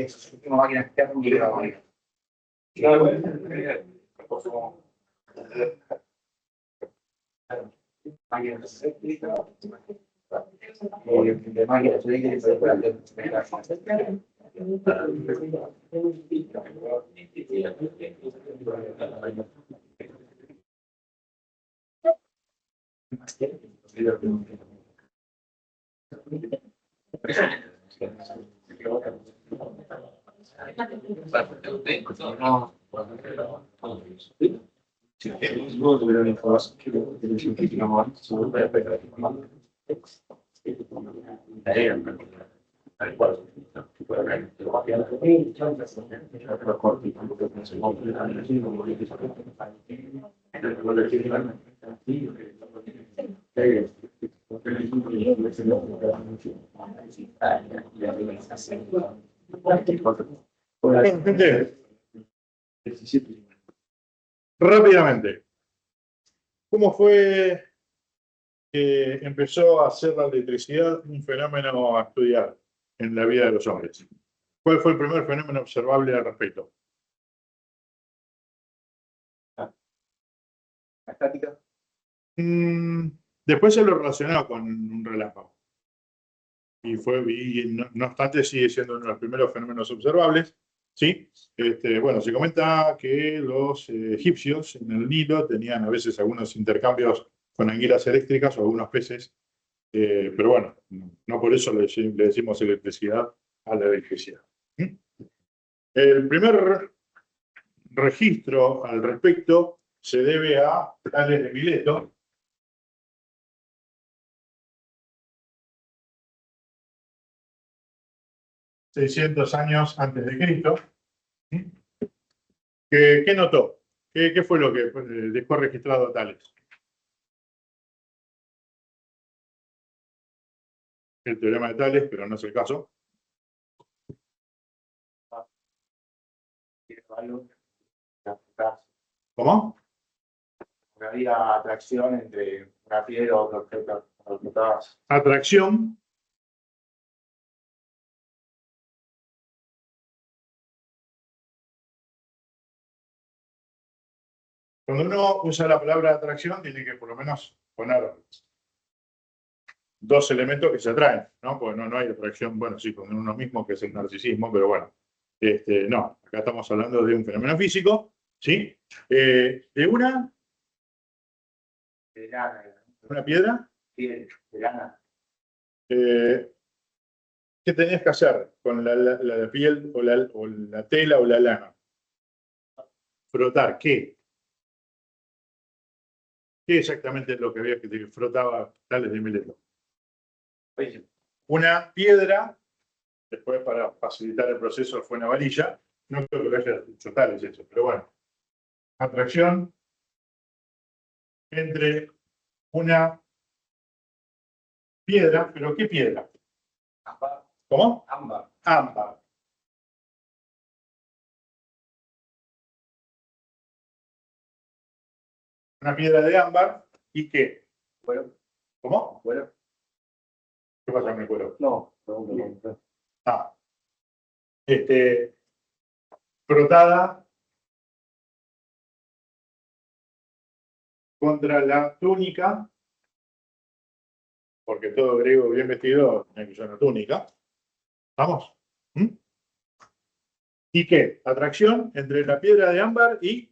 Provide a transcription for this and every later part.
su última máquina que han migrado. Máquinas eléctricas, de máquinas Bueno, gente, rápidamente, ¿cómo fue que empezó a ser la electricidad un fenómeno a estudiar en la vida de los hombres? ¿Cuál fue el primer fenómeno observable al respecto? ¿La estática? Después se lo relacionó con un relámpago. Y no obstante sigue siendo uno de los primeros fenómenos observables. ¿Sí? Bueno, se comenta que los egipcios en el Nilo tenían a veces algunos intercambios con anguilas eléctricas o algunos peces, pero bueno, no por eso le decimos electricidad a la electricidad. ¿Mm? El primer registro al respecto se debe a Tales de Mileto, 600 años antes de Cristo. ¿Qué notó? ¿Qué fue lo que dejó registrado Tales? El teorema de Tales, pero no es el caso. ¿Cómo? Había atracción entre una piedra y otro objeto. Atracción. Cuando uno usa la palabra atracción, tiene que por lo menos poner dos elementos que se atraen, ¿no? Porque no hay atracción, bueno, sí, con uno mismo, que es el narcisismo, pero bueno, no, acá estamos hablando de un fenómeno físico, ¿sí? De una piedra. De lana. ¿Qué tenías que hacer con la piel o la tela o la lana? Frotar, ¿qué? ¿Qué exactamente es lo que había que te frotaba Tales de Mileto? Una piedra, después para facilitar el proceso fue una varilla, no creo que lo haya hecho Tales eso, pero bueno. Atracción entre una piedra, ¿pero qué piedra? Ámbar. ¿Cómo? Ámbar. Ámbar. Una piedra de ámbar, ¿y qué? Bueno. ¿Cómo? Bueno. ¿Qué pasa con el cuero? No. Ah. Frotada contra la túnica, porque todo griego bien vestido tiene que usar una túnica. ¿Vamos? ¿Mm? ¿Y qué? Atracción entre la piedra de ámbar y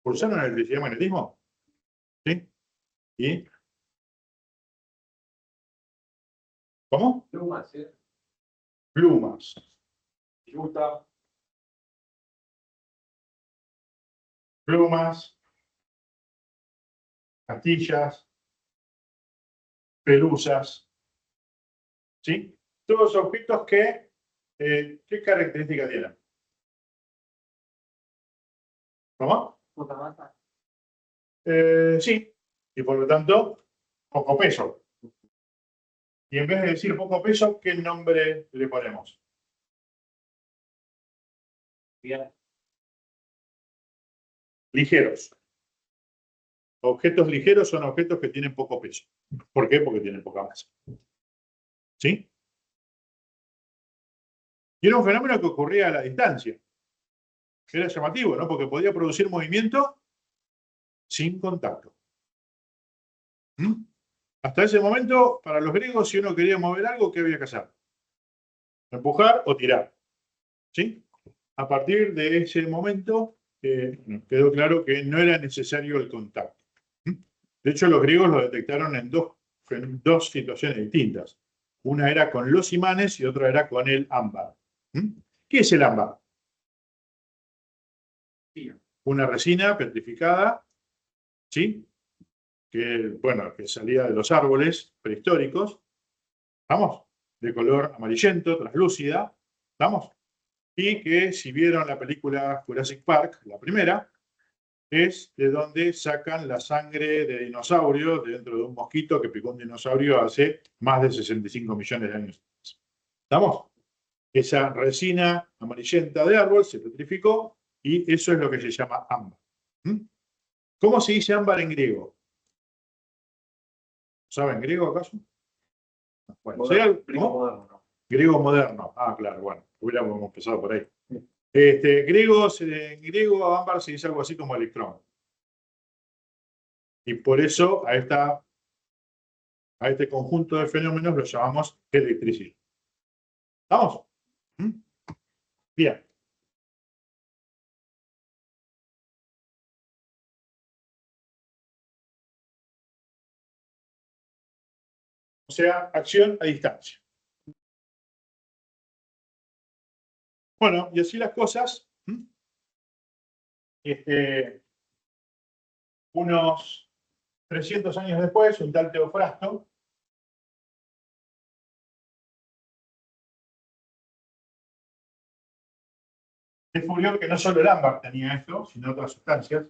¿pulsaron electricidad y magnetismo? ¿Sí? ¿Y? ¿Cómo? Plumas, ¿sí? Plumas. Yuta. Plumas, astillas, pelusas. ¿Sí? Todos objetos que, ¿qué características tienen? ¿Cómo? Sí, y por lo tanto, poco peso. Y en vez de decir poco peso, ¿qué nombre le ponemos? Bien. Ligeros. Objetos ligeros son objetos que tienen poco peso. ¿Por qué? Porque tienen poca masa. ¿Sí? Y era un fenómeno que ocurría a la distancia. Era llamativo, ¿no? Porque podía producir movimiento sin contacto. ¿Mm? Hasta ese momento, para los griegos, si uno quería mover algo, ¿qué había que hacer? Empujar o tirar. ¿Sí? A partir de ese momento, quedó claro que no era necesario el contacto. ¿Mm? De hecho, los griegos lo detectaron en dos situaciones distintas. Una era con los imanes y otra era con el ámbar. ¿Mm? ¿Qué es el ámbar? Una resina petrificada, ¿sí? Que, bueno, que salía de los árboles prehistóricos, ¿vamos? De color amarillento, translúcida, ¿vamos? Y que si vieron la película Jurassic Park, la primera, es de donde sacan la sangre de dinosaurio dentro de un mosquito que picó un dinosaurio hace más de 65 millones de años. ¿Estamos? Esa resina amarillenta de árbol se petrificó y eso es lo que se llama ámbar. ¿Mm? ¿Cómo se dice ámbar en griego? ¿Saben griego acaso? Bueno, Griego moderno, ¿no? griego moderno. Ah, claro, bueno, hubiéramos empezado por ahí. En griego ámbar se dice algo así como electrón. Y por eso a este conjunto de fenómenos lo llamamos electricidad. ¿Vamos? ¿Mm? Bien. O sea, acción a distancia. Bueno, y así las cosas. ¿Mm? Unos 300 años después, un tal Teofrasto descubrió que no solo el ámbar tenía esto, sino otras sustancias.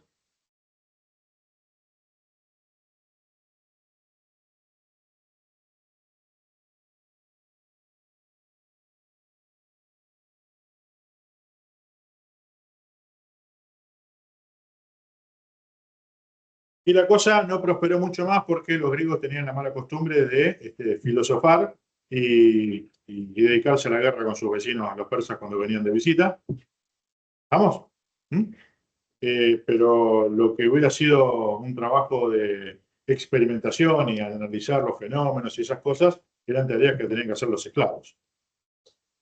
Y la cosa no prosperó mucho más porque los griegos tenían la mala costumbre de filosofar y dedicarse a la guerra con sus vecinos, los persas, cuando venían de visita. ¿Vamos? ¿Mm? Pero lo que hubiera sido un trabajo de experimentación y analizar los fenómenos y esas cosas, eran tareas que tenían que hacer los esclavos.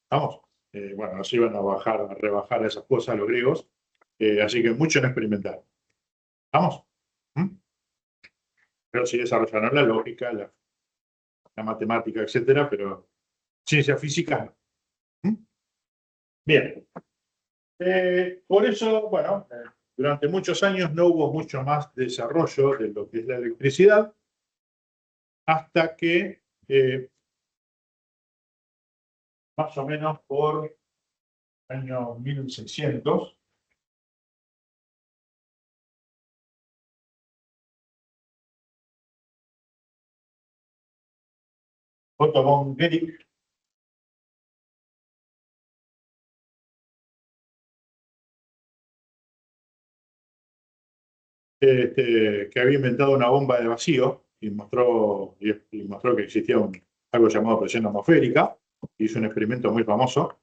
¿Vamos? Bueno, nos iban a rebajar esas cosas los griegos, así que mucho no experimentaron. ¿Vamos? ¿Mm? Pero sí desarrollaron la lógica, la matemática, etcétera, pero ciencia física no. ¿Mm? Bien. Por eso, bueno, durante muchos años no hubo mucho más desarrollo de lo que es la electricidad, hasta que más o menos por año 1600, Otto von Guericke que había inventado una bomba de vacío y mostró que existía algo llamado presión atmosférica. Hizo un experimento muy famoso.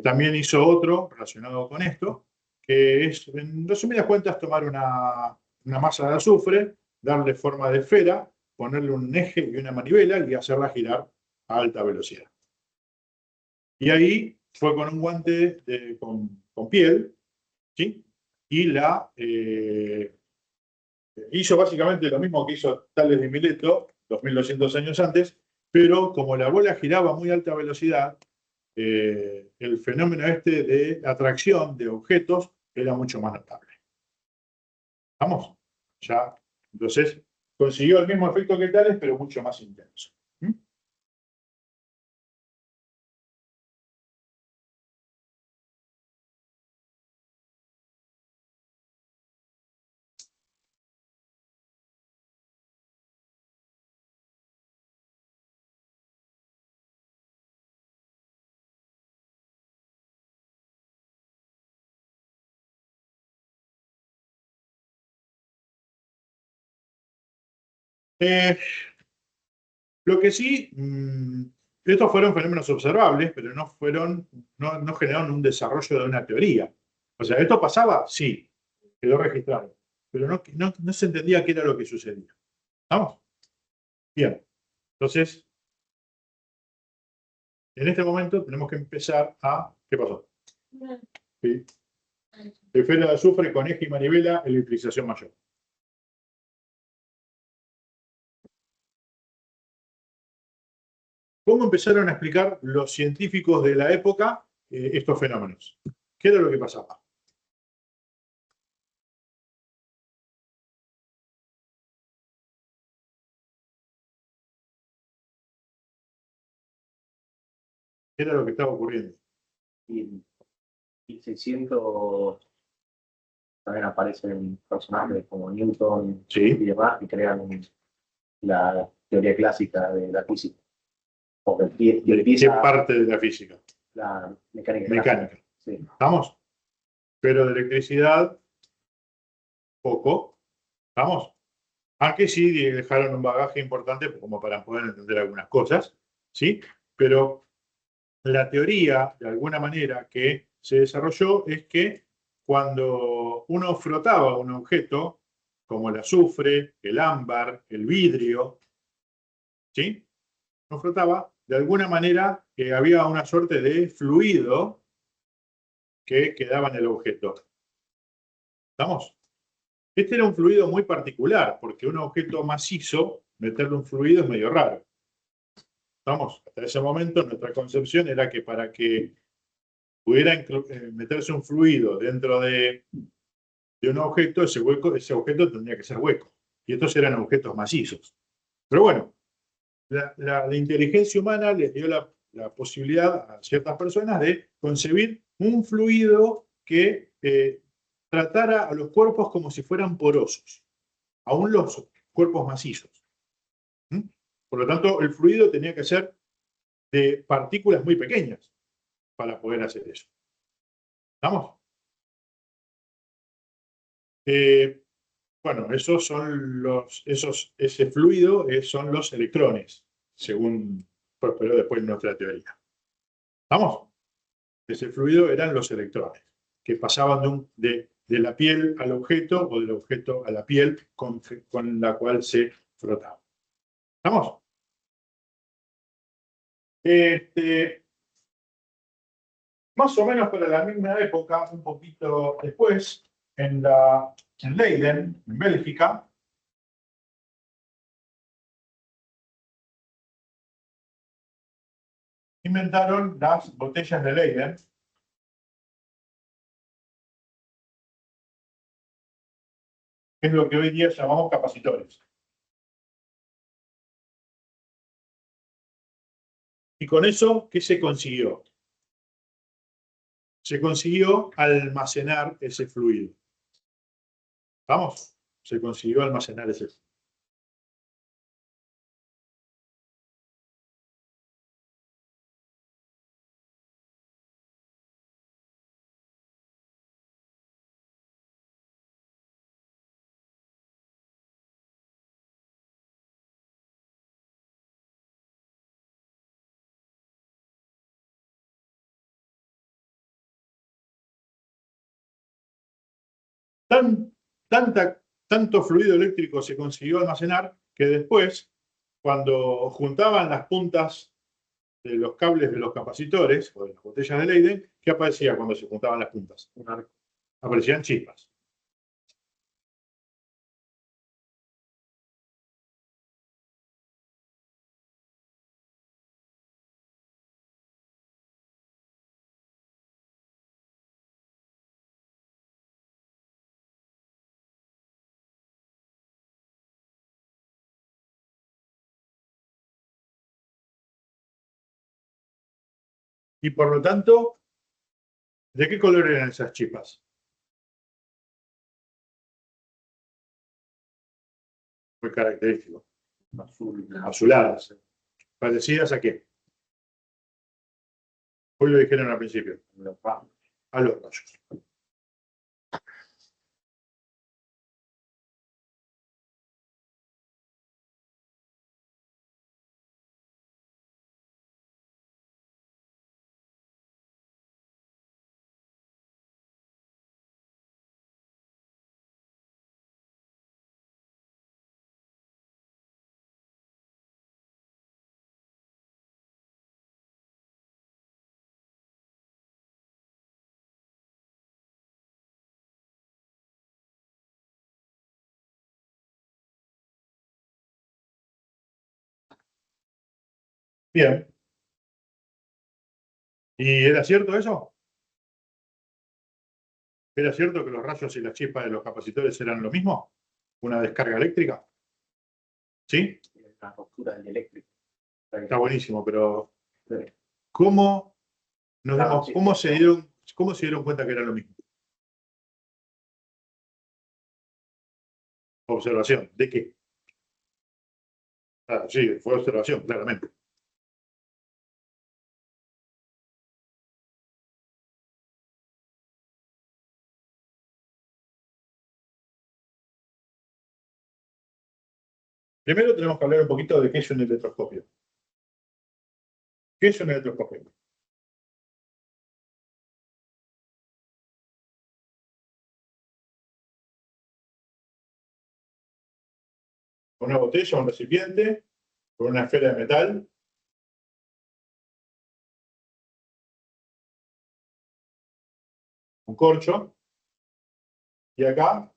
También hizo otro relacionado con esto, que es, en resumidas cuentas, tomar una masa de azufre, darle forma de esfera, ponerle un eje y una manivela y hacerla girar a alta velocidad. Y ahí fue con un guante con piel, ¿sí? Y hizo básicamente lo mismo que hizo Tales de Mileto 2200 años antes, pero como la bola giraba a muy alta velocidad, el fenómeno de atracción de objetos era mucho más notable. ¿Vamos? Ya, entonces, consiguió el mismo efecto que Tales, pero mucho más intenso. ¿Mm? Lo que sí, estos fueron fenómenos observables, pero no generaron un desarrollo de una teoría. O sea, ¿esto pasaba? Sí, quedó registrado. Pero no se entendía qué era lo que sucedía. ¿Vamos? Bien. Entonces, en este momento tenemos que empezar a... ¿Qué pasó? Sí. Esfera de azufre con eje y manivela, electrización mayor. ¿Cómo empezaron a explicar los científicos de la época estos fenómenos? ¿Qué era lo que pasaba? ¿Qué era lo que estaba ocurriendo? Y en 1600 también aparecen personajes como Newton Sí. y demás que crean la teoría clásica de la física. ¿De qué parte de la física? La mecánica. Mecánica. Sí. ¿Estamos? Pero de electricidad, poco. ¿Estamos? Aunque sí dejaron un bagaje importante como para poder entender algunas cosas, ¿sí? Pero la teoría, de alguna manera, que se desarrolló es que cuando uno frotaba un objeto, como el azufre, el ámbar, el vidrio, ¿sí? Uno frotaba, de alguna manera había una suerte de fluido que quedaba en el objeto. ¿Estamos? Este era un fluido muy particular, porque un objeto macizo, meterle un fluido es medio raro. ¿Estamos? Hasta ese momento nuestra concepción era que para que pudiera meterse un fluido dentro de un objeto, ese objeto tendría que ser hueco. Y estos eran objetos macizos. Pero bueno, la inteligencia humana les dio la posibilidad a ciertas personas de concebir un fluido que tratara a los cuerpos como si fueran porosos, aún los cuerpos macizos. Por lo tanto, el fluido tenía que ser de partículas muy pequeñas para poder hacer eso. ¿Estamos? Bueno, ese fluido son los electrones, según prosperó después nuestra teoría. ¿Vamos? Ese fluido eran los electrones, que pasaban de la piel al objeto o del objeto a la piel con la cual se frotaba. ¿Estamos? Más o menos para la misma época, un poquito después, en Leiden, en Bélgica, inventaron las botellas de Leiden. Que es lo que hoy día llamamos capacitores. Y con eso, ¿qué se consiguió? Se consiguió almacenar ese fluido. ¿Vamos? Se consiguió almacenar ese fluido. Tanto fluido eléctrico se consiguió almacenar que después, cuando juntaban las puntas de los cables de los capacitores o de las botellas de Leiden, ¿qué aparecía cuando se juntaban las puntas? Aparecían chispas. Y por lo tanto, ¿de qué color eran esas chispas? Muy característico. Azuladas. ¿Parecidas a qué? Hoy lo dijeron al principio. A los rayos. Bien. ¿Y era cierto eso? ¿Era cierto que los rayos y las chispas de los capacitores eran lo mismo? ¿Una descarga eléctrica? ¿Sí? La ruptura del eléctrico. Está buenísimo, pero ¿cómo cómo se dieron cuenta que era lo mismo? Observación. ¿De qué? Ah, sí, fue observación, claramente. Primero tenemos que hablar un poquito de qué es un electroscopio. ¿Qué es un electroscopio? Una botella, un recipiente, con una esfera de metal, un corcho, y acá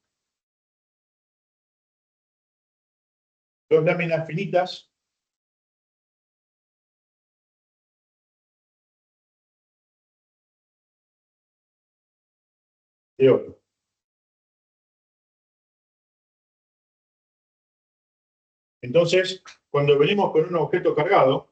dos láminas finitas de oro. Entonces, cuando venimos con un objeto cargado,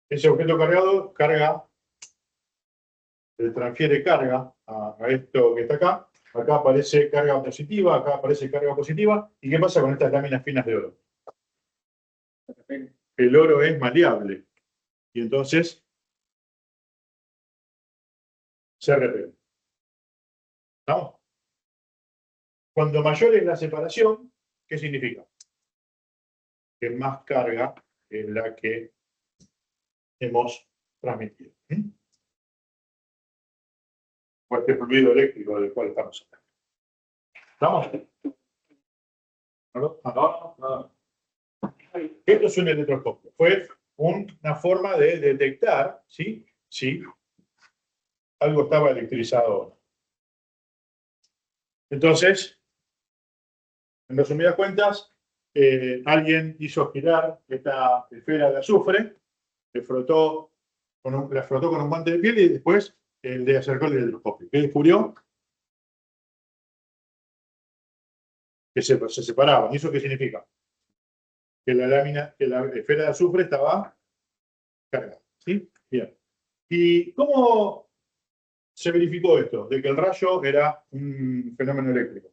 ese objeto cargado transfiere carga a esto que está acá. Acá aparece carga positiva, acá aparece carga positiva. ¿Y qué pasa con estas láminas finas de oro? El oro es maleable y entonces se repele. ¿Estamos? Cuando mayor es la separación, ¿qué significa? Que más carga es la que hemos transmitido. O este fluido eléctrico del cual estamos hablando. ¿Estamos? No. Esto es un electroscopio. Fue una forma de detectar si algo estaba electrizado o no. Entonces, en resumidas cuentas, alguien hizo girar esta esfera de azufre, la frotó con un guante de piel y después le acercó el electroscopio. ¿Qué descubrió? Que se separaban. ¿Y eso qué significa? Que la esfera de azufre estaba cargada. ¿Sí? Bien. ¿Y cómo se verificó esto? De que el rayo era un fenómeno eléctrico,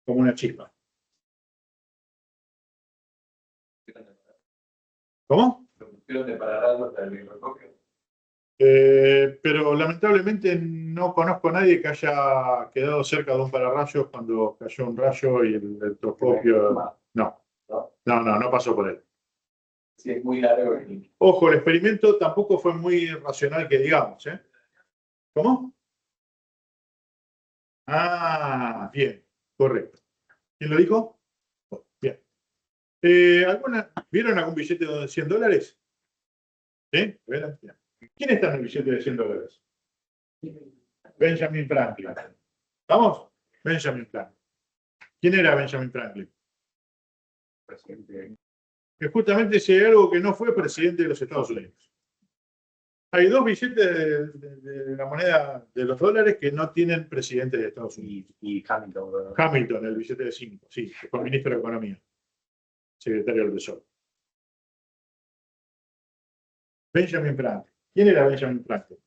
como una chispa. ¿Cómo? Pero lamentablemente no conozco a nadie que haya quedado cerca de un pararrayos cuando cayó un rayo y el electroscopio. No pasó por él. Sí, es muy largo. Ojo, el experimento tampoco fue muy racional que digamos, ¿eh? ¿Cómo? Ah, bien, correcto. ¿Quién lo dijo? Bien. ¿Vieron algún billete de $100? ¿Sí? ¿Vieron? Bien. ¿Quién está en el billete de $100? Benjamin Franklin. ¿Vamos? Benjamin Franklin. ¿Quién era Benjamin Franklin? Presidente. Que justamente si hay algo que no fue presidente de los Estados Unidos. Hay dos billetes de la moneda de los dólares que no tienen presidente de Estados Unidos. Y Hamilton, ¿verdad? Hamilton, el billete de 5, sí, que fue ministro de Economía, secretario del Tesoro. Benjamin Franklin. ¿Quién era Benjamin Franklin?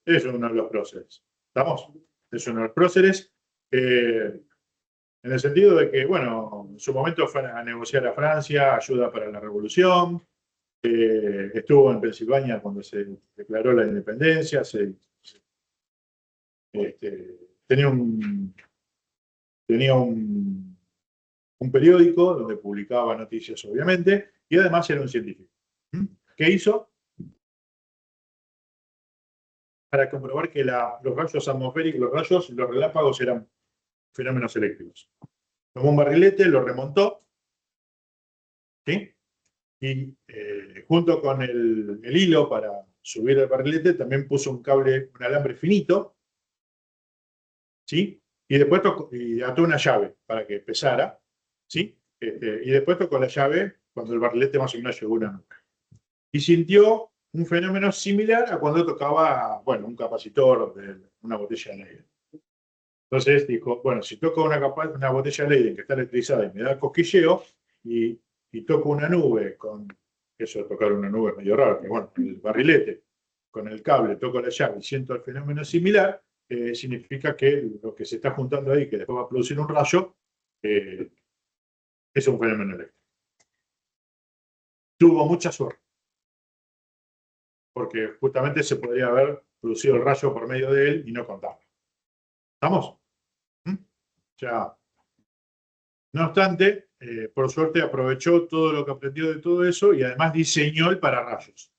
Es uno de los próceres. ¿Estamos? Es uno de los próceres. En el sentido de que, bueno, en su momento fue a negociar a Francia, ayuda para la revolución, estuvo en Pensilvania cuando se declaró la independencia, tenía un periódico donde publicaba noticias, obviamente, y además era un científico. ¿Qué hizo? Para comprobar que los rayos atmosféricos, los relámpagos eran fenómenos eléctricos. Tomó un barrilete, lo remontó, ¿sí? Y junto con el hilo para subir el barrilete, también puso un alambre finito, ¿sí? Y después y ató una llave para que pesara, ¿sí? Y después tocó la llave cuando el barrilete más o menos llegó a una nuca. Y sintió un fenómeno similar a cuando tocaba, bueno, un capacitor de una botella de Leyden. Entonces dijo, bueno, si toco una botella de Leyden que está electrizada y me da cosquilleo, y toco una nube eso de tocar una nube es medio raro, pero bueno, el barrilete, con el cable, toco la llave y siento el fenómeno similar, significa que lo que se está juntando ahí, que después va a producir un rayo, es un fenómeno eléctrico. Tuvo mucha suerte, porque justamente se podría haber producido el rayo por medio de él y no contarlo. ¿Estamos? ¿Mm? Ya. No obstante, por suerte aprovechó todo lo que aprendió de todo eso y además diseñó el pararrayos.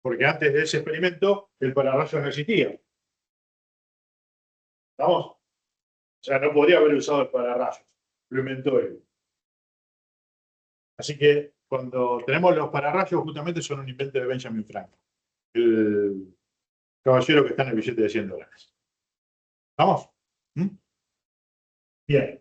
Porque antes de ese experimento, el pararrayos no existía. ¿Estamos? O sea, no podría haber usado el pararrayos. Lo inventó él. Así que cuando tenemos los pararrayos, justamente son un invento de Benjamin Franklin, el caballero que está en el billete de $100. ¿Vamos? ¿Mm? Bien.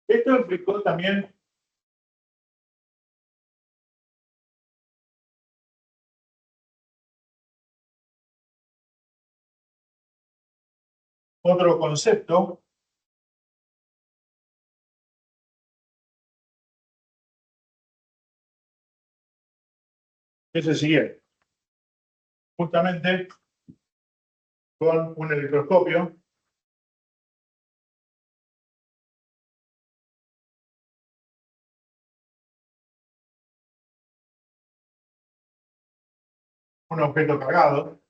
Esto implicó también otro concepto, que es el siguiente. Justamente con un electroscopio, un objeto cargado,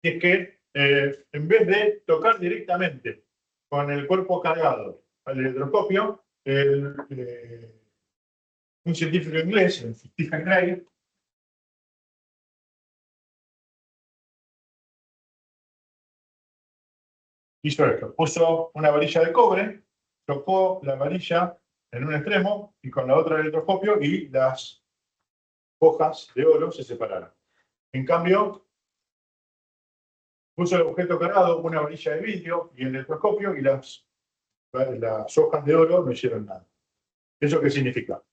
y es que en vez de tocar directamente con el cuerpo cargado al electroscopio, un científico inglés, Stephen Gray, hizo esto. Puso una varilla de cobre, tocó la varilla en un extremo y con la otra el electroscopio y las hojas de oro se separaron. En cambio, puso el objeto cargado, una varilla de vidrio y el electroscopio y las hojas de oro no hicieron nada. ¿Eso qué significa?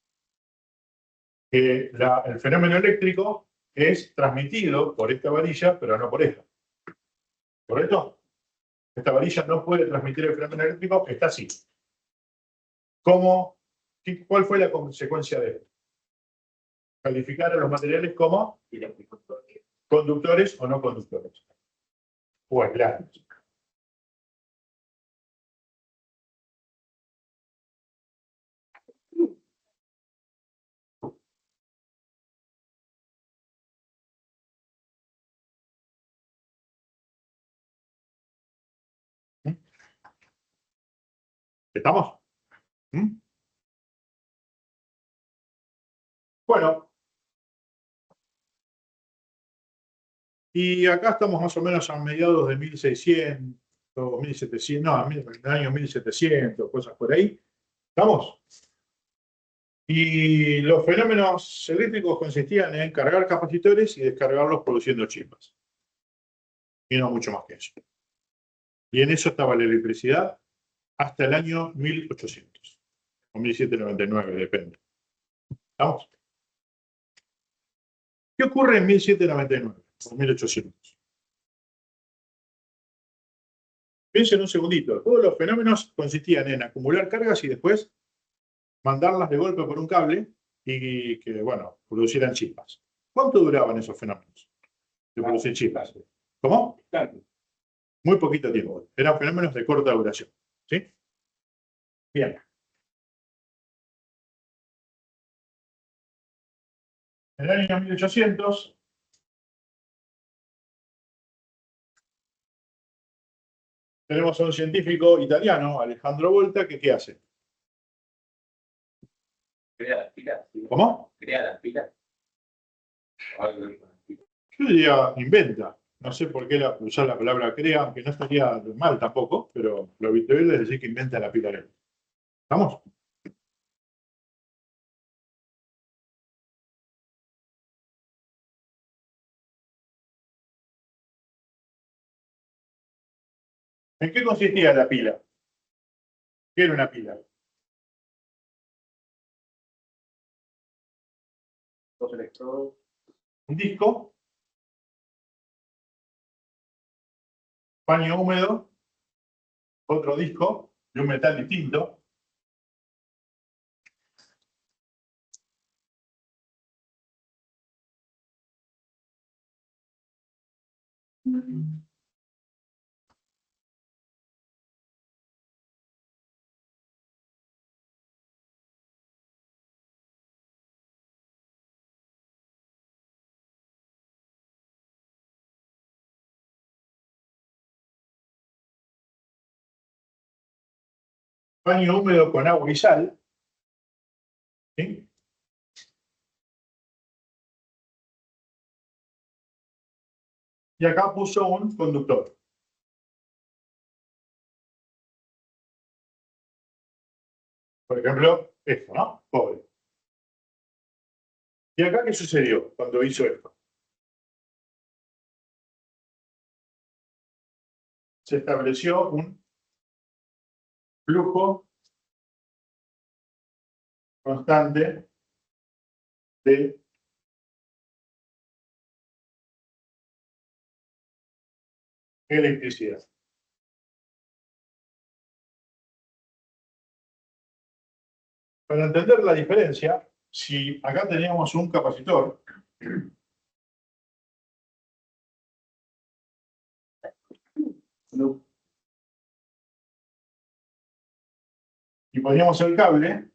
Que el fenómeno eléctrico es transmitido por esta varilla, pero no por esta. ¿Correcto? Esta varilla no puede transmitir el fenómeno eléctrico, está así. ¿Cuál fue la consecuencia de esto? Calificar a los materiales como conductores o no conductores. Pues claro. ¿Estamos? ¿Mm? Bueno, Y acá estamos más o menos a mediados de 1600, 1700, no, en el año 1700, cosas por ahí. ¿Estamos? Y los fenómenos eléctricos consistían en cargar capacitores y descargarlos produciendo chispas. Y no mucho más que eso. Y en eso estaba la electricidad hasta el año 1800. O 1799, depende. ¿Estamos? ¿Qué ocurre en 1799 o 1800? Piensen un segundito. Todos los fenómenos consistían en acumular cargas y después mandarlas de golpe por un cable y que, bueno, producieran chispas. ¿Cuánto duraban esos fenómenos de producir chispas? ¿Cómo? Muy poquito tiempo. Eran fenómenos de corta duración. ¿Sí? Bien. En el año 1800 tenemos a un científico italiano, Alejandro Volta, que ¿qué hace? Crea las pilas. ¿Cómo? Crea las pilas. Yo diría inventa. No sé por qué usar la palabra crea, aunque no estaría mal tampoco, pero lo habitual es decir que inventa la pila eléctrica. ¿Estamos? ¿En qué consistía la pila? ¿Qué era una pila? Dos electrodos. Un disco, paño húmedo, otro disco de un metal distinto. Paño húmedo con agua y sal. ¿Sí? Y acá puso un conductor. Por ejemplo, esto, ¿no? Cobre. ¿Y acá qué sucedió cuando hizo esto? Se estableció un flujo constante de electricidad. Para entender la diferencia, si acá teníamos un capacitor, y poníamos el cable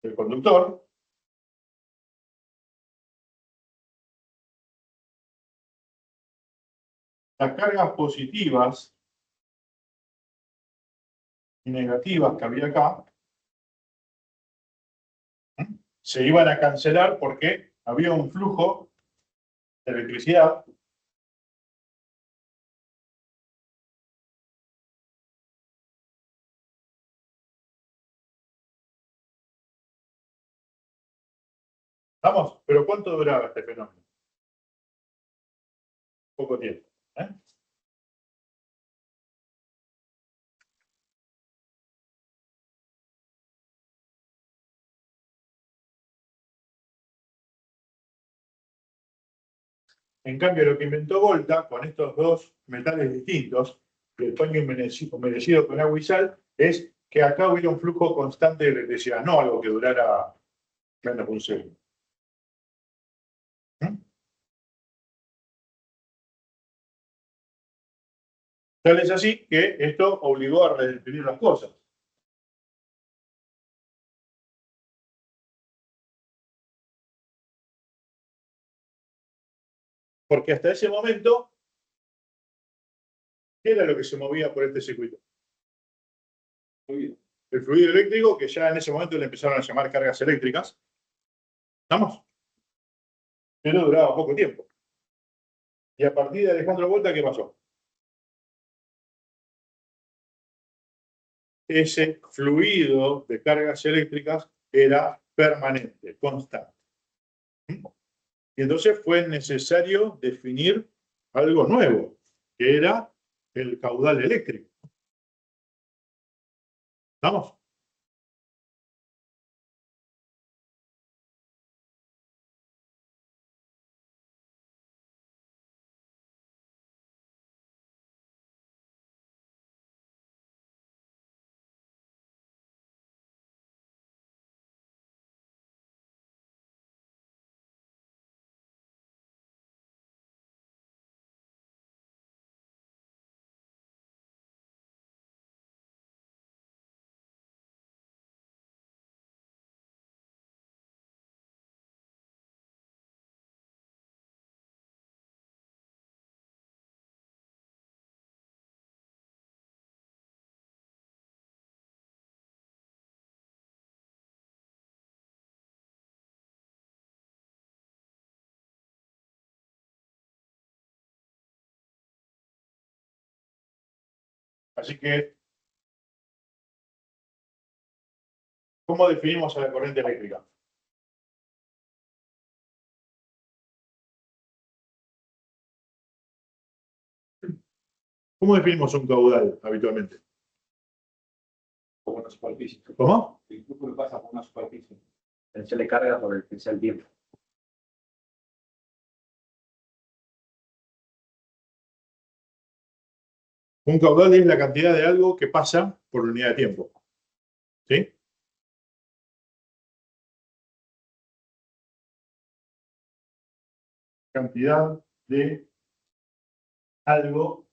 del conductor, las cargas positivas y negativas que había acá se iban a cancelar porque había un flujo de electricidad ¿Vamos? Pero ¿cuánto duraba este fenómeno? Poco tiempo. ¿Eh? En cambio, lo que inventó Volta con estos dos metales distintos, el paño humedecido con agua y sal, es que acá hubiera un flujo constante de electricidad, no algo que durara menos de un segundo. Tal es así que esto obligó a redefinir las cosas. Porque hasta ese momento, ¿qué era lo que se movía por este circuito? El fluido eléctrico, que ya en ese momento le empezaron a llamar cargas eléctricas. ¿Estamos? Pero duraba poco tiempo. Y a partir de Alejandro Volta, ¿qué pasó? Ese fluido de cargas eléctricas era permanente, constante. Y entonces fue necesario definir algo nuevo, que era el caudal eléctrico. ¿Estamos? Así que, ¿cómo definimos a la corriente eléctrica? ¿Cómo definimos un caudal habitualmente? Como una superficie. ¿Cómo? El flujo lo pasa por una superficie. Se le carga por el que sea el tiempo. Un caudal es la cantidad de algo que pasa por unidad de tiempo. ¿Sí? Cantidad de algo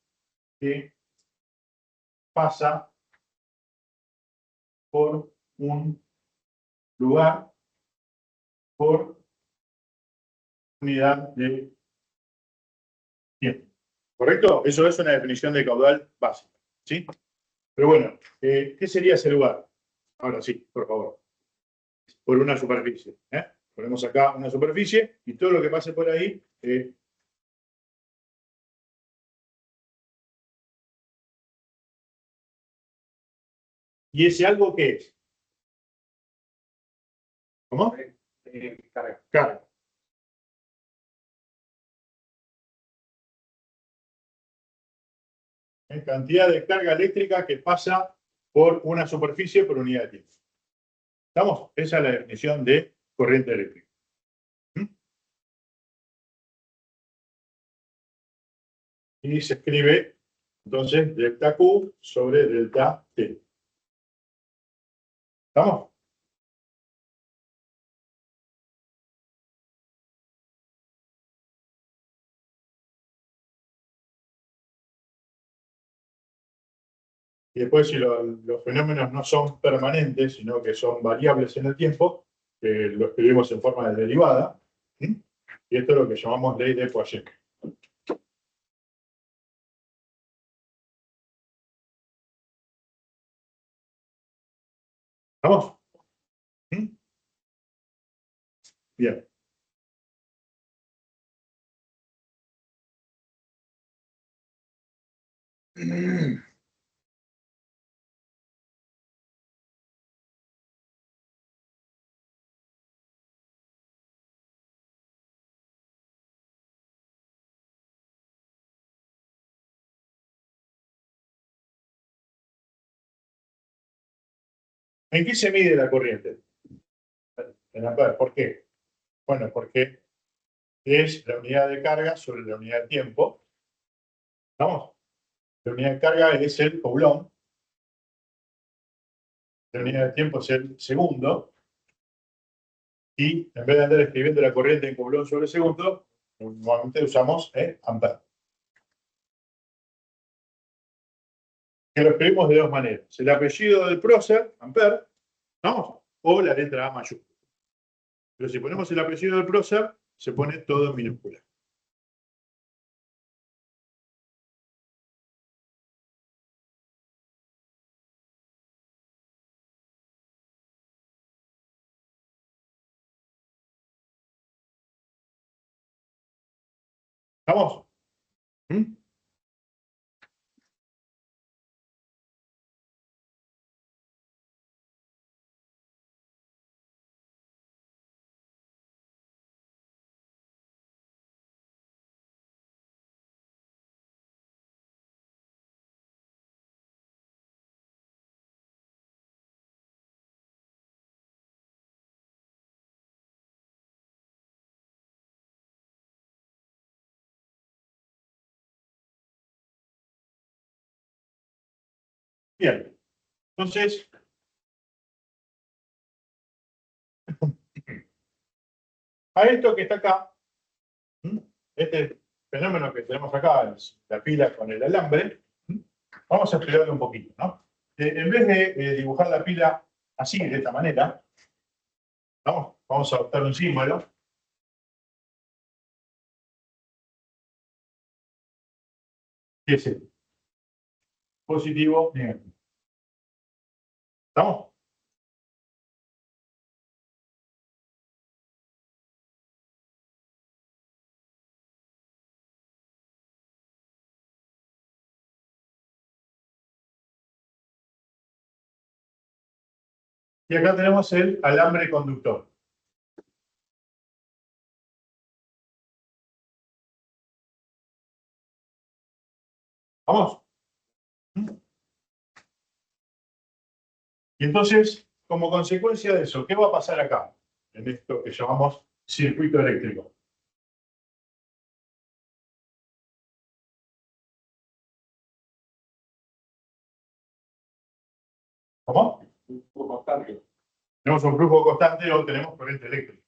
que pasa por un lugar por unidad de tiempo. ¿Correcto? Eso es una definición de caudal básica. ¿Sí? Pero bueno, ¿qué sería ese lugar? Ahora sí, por favor. Por una superficie. Ponemos acá una superficie y todo lo que pase por ahí. ¿Y ese algo qué es? ¿Cómo? Carga. Carga. Cantidad de carga eléctrica que pasa por una superficie por unidad de tiempo. ¿Estamos? Esa es la definición de corriente eléctrica. Y se escribe entonces delta Q sobre delta T. ¿Estamos? Y después, si los fenómenos no son permanentes, sino que son variables en el tiempo, lo escribimos en forma de derivada. ¿Sí? Y esto es lo que llamamos ley de Poisson. ¿Estamos? ¿Sí? Bien. ¿En qué se mide la corriente? En amperes. ¿Por qué? Bueno, porque es la unidad de carga sobre la unidad de tiempo. ¿Estamos? La unidad de carga es el coulomb. La unidad de tiempo es el segundo. Y en vez de andar escribiendo la corriente en coulomb sobre segundo, normalmente usamos amperes. Que lo escribimos de dos maneras. El apellido del prócer, Ampere, ¿no? O la letra A mayúscula. Pero si ponemos el apellido del prócer, se pone todo en minúscula. ¿Estamos? ¿Mm? Bien, entonces, a esto que está acá, ¿Mm? Este fenómeno que tenemos acá, es la pila con el alambre, ¿Mm? Vamos a explicarlo un poquito, ¿no? En vez de dibujar la pila así, de esta manera, vamos a adoptar un símbolo, que es este, positivo, negativo. ¿Estamos? Y acá tenemos el alambre conductor. ¿Vamos? Y entonces, como consecuencia de eso, ¿qué va a pasar acá? En esto que llamamos circuito eléctrico. ¿Cómo? Constante. Tenemos un flujo constante o tenemos corriente eléctrica.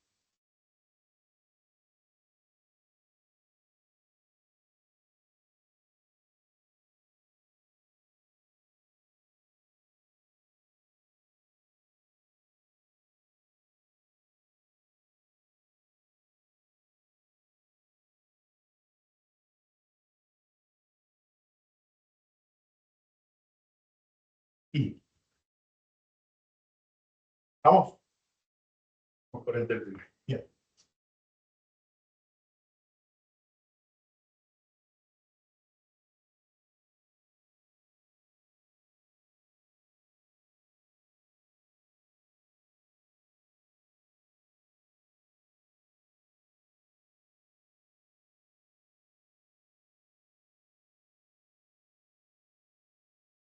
Y, ¿estamos? Con corriente eléctrica. Bien.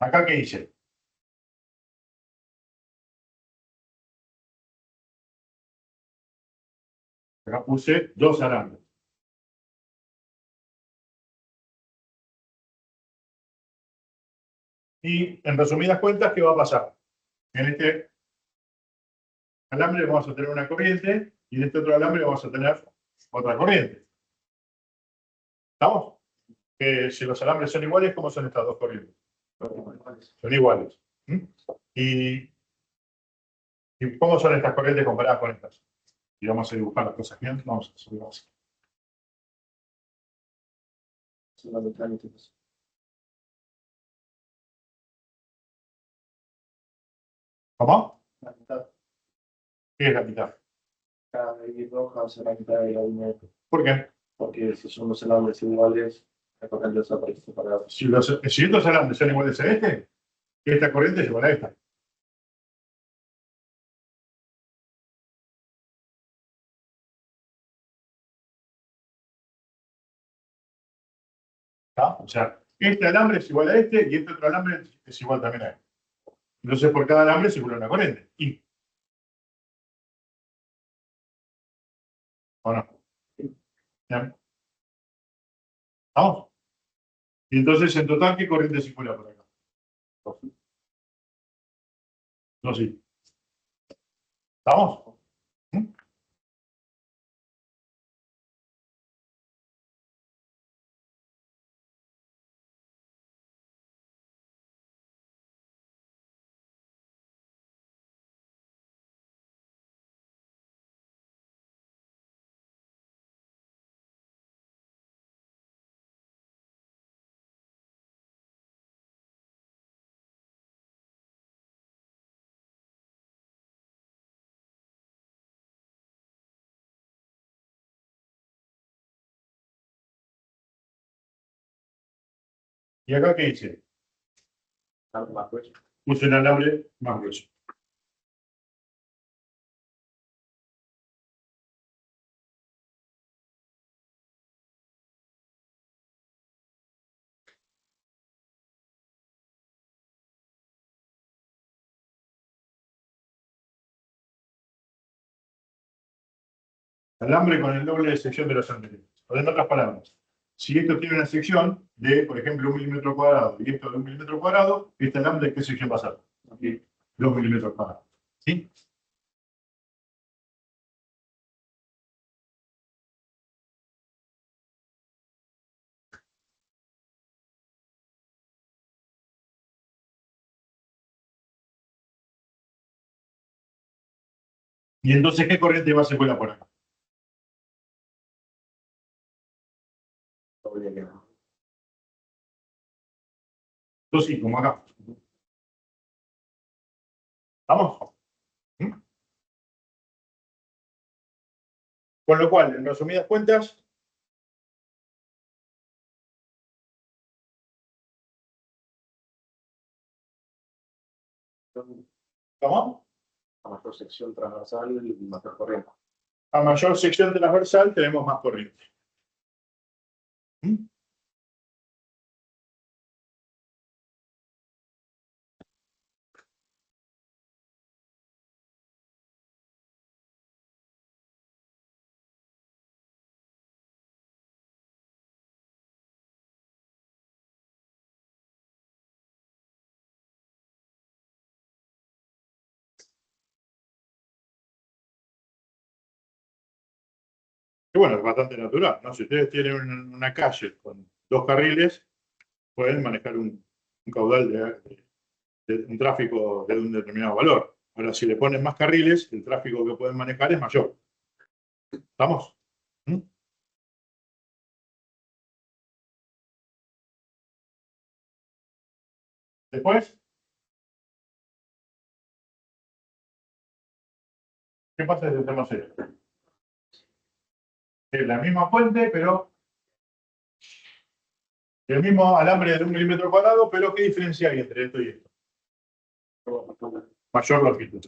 ¿Acá qué hice? Acá puse dos alambres. Y en resumidas cuentas, ¿qué va a pasar? En este alambre vamos a tener una corriente y en este otro alambre vamos a tener otra corriente. ¿Estamos? Si los alambres son iguales, ¿cómo son estas dos corrientes? Son iguales. ¿Mm? ¿Y, ¿Y cómo son estas corrientes comparadas con estas? Y vamos a dibujar las cosas bien. Vamos a hacerlo así. ¿Cómo? La mitad. ¿Qué es la mitad? Cada y roja será la mitad de la línea. ¿Por qué? Porque si son los alambres iguales, la corriente desaparece separada. Si estos alambres son iguales a este, esta corriente es igual a esta. ¿Está? O sea, este alambre es igual a este y este otro alambre es igual también a este. Entonces, por cada alambre circula una corriente. ¿Y? ¿O no? ¿Bien? ¿Vamos? Y entonces, en total, ¿qué corriente circula por acá? No, sí. ¿Estamos? ¿Mm? ¿Y acá qué hice? Algo más grueso. Puse un alambre más grueso. Alambre con el doble de sección de los anteriores. O en otras palabras, si esto tiene una sección de, por ejemplo, 1 milímetro cuadrado y esto de 1 milímetro cuadrado, este alambre, ¿qué sección va a ser? Aquí, 2 milímetros cuadrados. ¿Sí? Y entonces, ¿qué corriente va a ser buena por acá? Doble de- Entonces, sí, como acá. ¿Vamos? ¿Mm? Con lo cual, en resumidas cuentas, ¿vamos? A mayor sección transversal y mayor corriente. A mayor sección transversal tenemos más corriente. ¿Mm? Y bueno, es bastante natural, ¿no? Si ustedes tienen una calle con 2 carriles, pueden manejar un caudal de un tráfico de un determinado valor. Ahora, si le ponen más carriles, el tráfico que pueden manejar es mayor. ¿Estamos? ¿Mm? Después, ¿qué pasa si hacemos esto? Es la misma fuente, pero el mismo alambre de 1 milímetro cuadrado, pero ¿qué diferencia hay entre esto y esto? Mayor longitud.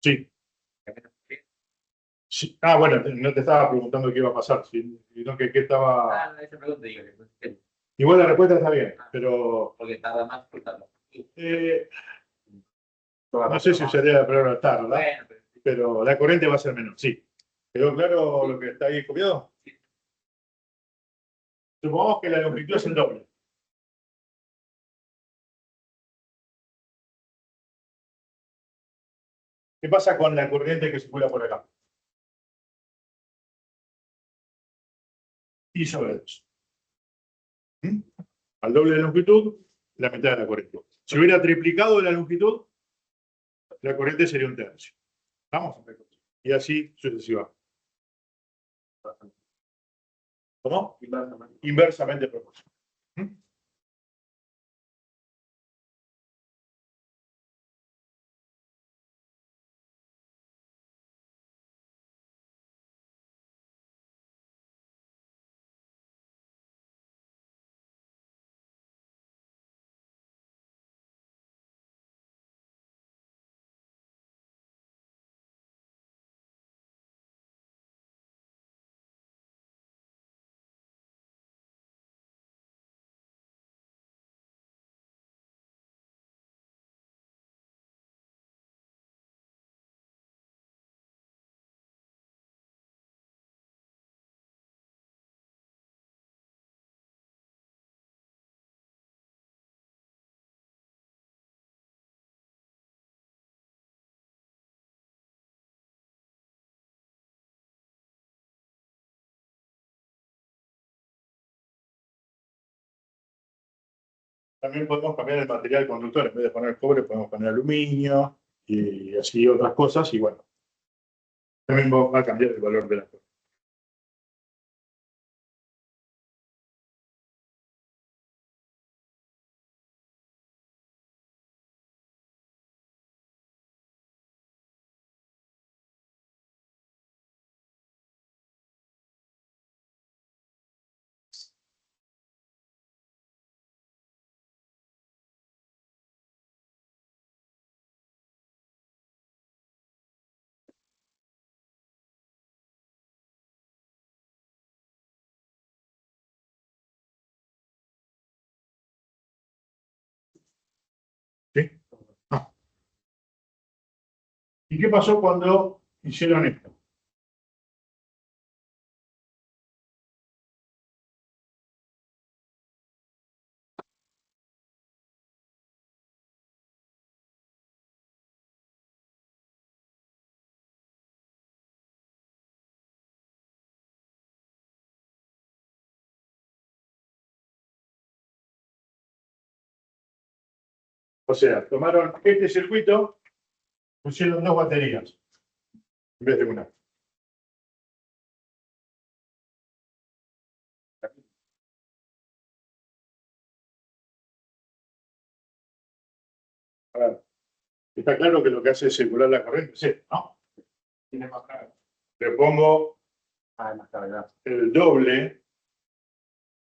Sí. Sí. Ah, bueno, no te estaba preguntando qué iba a pasar, sino que qué estaba. Ah, esa pregunta digo que Igual la respuesta está bien, pero porque tarda más cortarlo. no sé si usaría la palabra estar, ¿verdad? Bueno, pero Pero la corriente va a ser menor, sí. ¿Quedó claro lo que está ahí copiado? Supongamos que la longitud es el doble. ¿Qué pasa con la corriente que circula por acá? Y sobre 2. ¿Mm? Al doble de longitud, la mitad de la corriente. Si hubiera triplicado la longitud, la corriente sería un tercio. ¿Vamos? Y así sucesivamente. ¿Cómo? Inversamente proporcional. ¿Mm? También podemos cambiar el material conductor. En vez de poner cobre, podemos poner aluminio y así otras cosas. Y bueno, también va a cambiar el valor de la cosa. ¿Y qué pasó cuando hicieron esto? O sea, tomaron este circuito, pusieron dos baterías en vez de una. A ver, está claro que lo que hace es circular la corriente, sí, ¿no? Tiene más carga. Le pongo Ah, más carga. el doble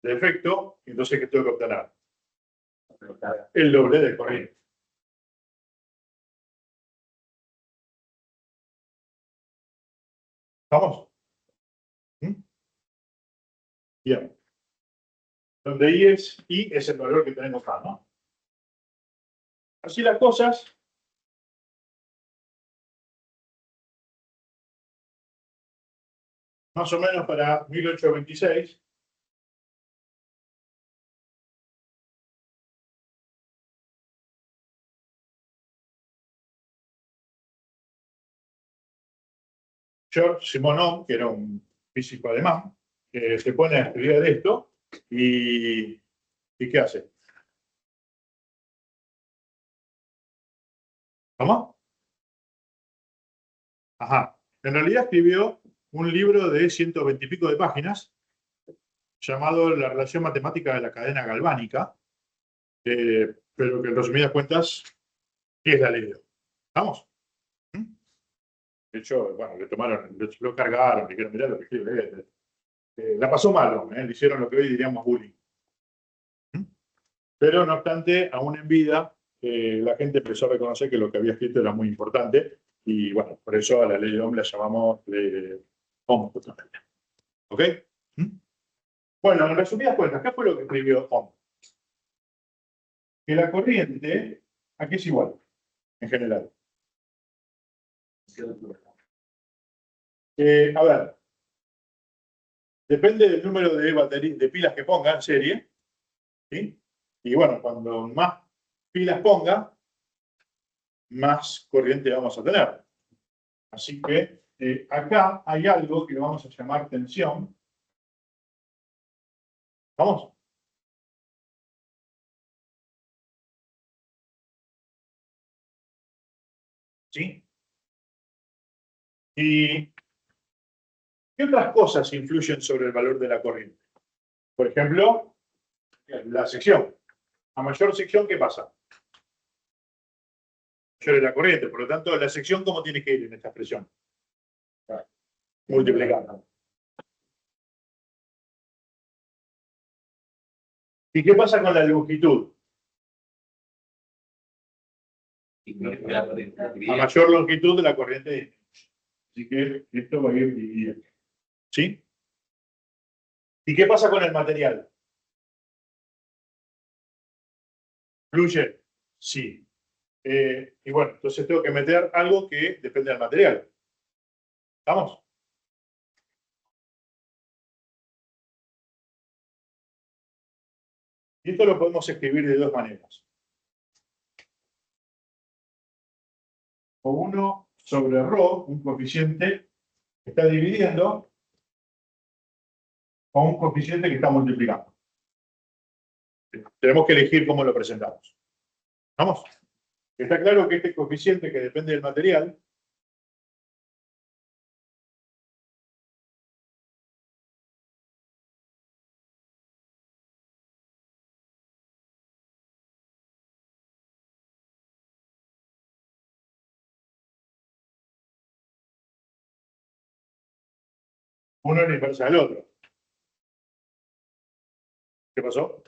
de efecto, y entonces ¿qué tengo que obtener? Carga. El doble de corriente. ¿Vamos? ¿Mm? Bien. Donde I es el valor que tenemos acá, ¿no? Así las cosas. Más o menos para 1826. George Simonov, que era un físico alemán, se pone a estudiar esto y ¿qué hace? ¿Cómo? Ajá. En realidad escribió un libro de 120 y pico de páginas llamado La relación matemática de la cadena galvánica, pero que en resumidas cuentas, ¿qué es la ley de Ohm? ¿Vamos? ¿Mm? De hecho, bueno, le tomaron, lo cargaron, le dijeron, mirá lo que escribe. La pasó mal, le hicieron lo que hoy diríamos bullying. ¿Mm? Pero no obstante, aún en vida, la gente empezó a reconocer que lo que había escrito era muy importante y bueno, por eso a la ley de Ohm la llamamos ley de Ohm, justamente. ¿Ok? ¿Mm? Bueno, en resumidas cuentas, ¿qué fue lo que escribió Ohm? Que la corriente aquí es igual, en general. A ver, depende del número de pilas que ponga en serie, ¿sí? Y bueno, cuando más pilas ponga, más corriente vamos a tener. Así que acá hay algo que vamos a llamar tensión. ¿Vamos? ¿Sí? ¿Y qué otras cosas influyen sobre el valor de la corriente? Por ejemplo, la sección. A mayor sección, ¿qué pasa? Mayor es la corriente. Por lo tanto, la sección, ¿cómo tiene que ir en esta expresión? Multiplicando. ¿Y qué pasa con la longitud? A mayor longitud de la corriente disminuye. Así que esto va a ir dividido. ¿Sí? ¿Y qué pasa con el material? ¿Fluye? Sí. Y bueno, entonces tengo que meter algo que depende del material. ¿Vamos? Y esto lo podemos escribir de dos maneras. O 1 sobre ρ, un coeficiente que está dividiendo, o un coeficiente que está multiplicando. Tenemos que elegir cómo lo presentamos. ¿Vamos? Está claro que este coeficiente que depende del material uno es la inversa del otro. ¿Qué pasó?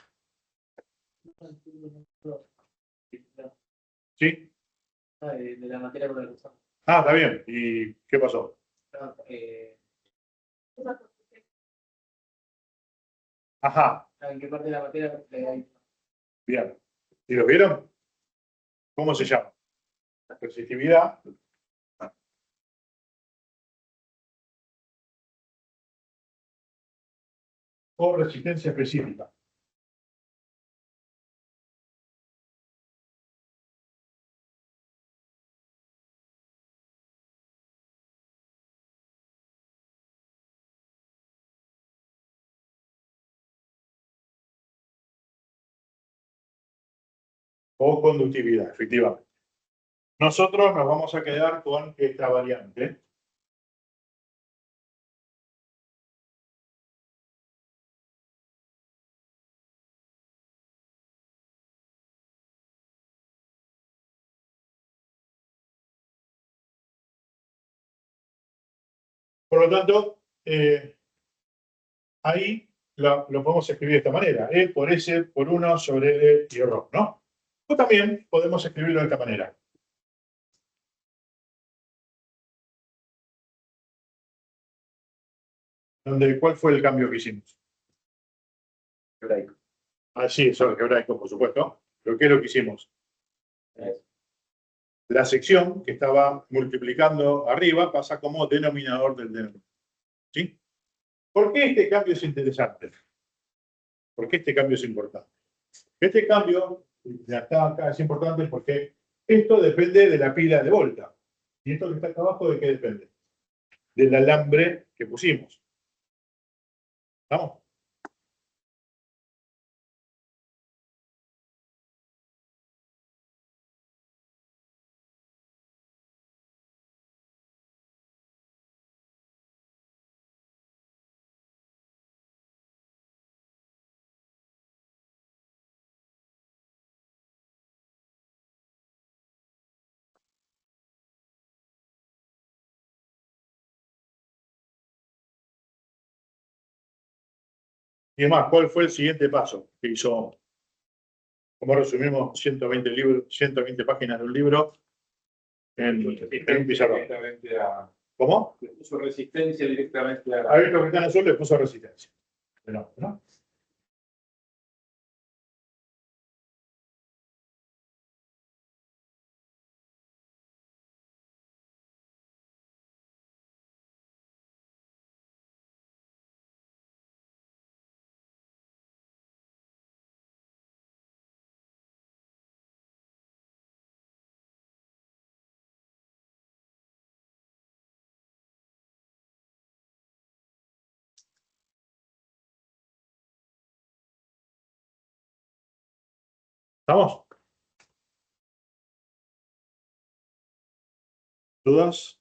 ¿Sí? De la materia con la que usamos. Ah, está bien. ¿Y qué pasó? Ajá, ¿En qué parte de la materia hay? bien. ¿Y lo vieron? ¿Cómo se llama? Resistividad. o resistencia específica. O conductividad, efectivamente. Nosotros nos vamos a quedar con esta variante. Por lo tanto, ahí lo podemos escribir de esta manera. E por S por 1 sobre E y ρ, ¿no? O también podemos escribirlo de esta manera. ¿Cuál fue el cambio que hicimos? Hebraico. Ah, sí, eso es hebraico, por supuesto. Pero ¿qué es lo que hicimos? La sección que estaba multiplicando arriba pasa como denominador del denominador. ¿Sí? ¿Por qué este cambio es interesante? ¿Por qué este cambio es importante? Este cambio de acá es importante porque esto depende de la pila de volta. ¿Y esto que está acá abajo de qué depende? Del alambre que pusimos. ¿Vamos? Y además, ¿cuál fue el siguiente paso que hizo? Como resumimos 120 libros, 120 páginas de un libro en un pizarrón. Directamente a, ¿Cómo? le puso resistencia directamente a A ver, lo que está en azul le puso resistencia. ¿No? ¿Estamos? ¿Dudas?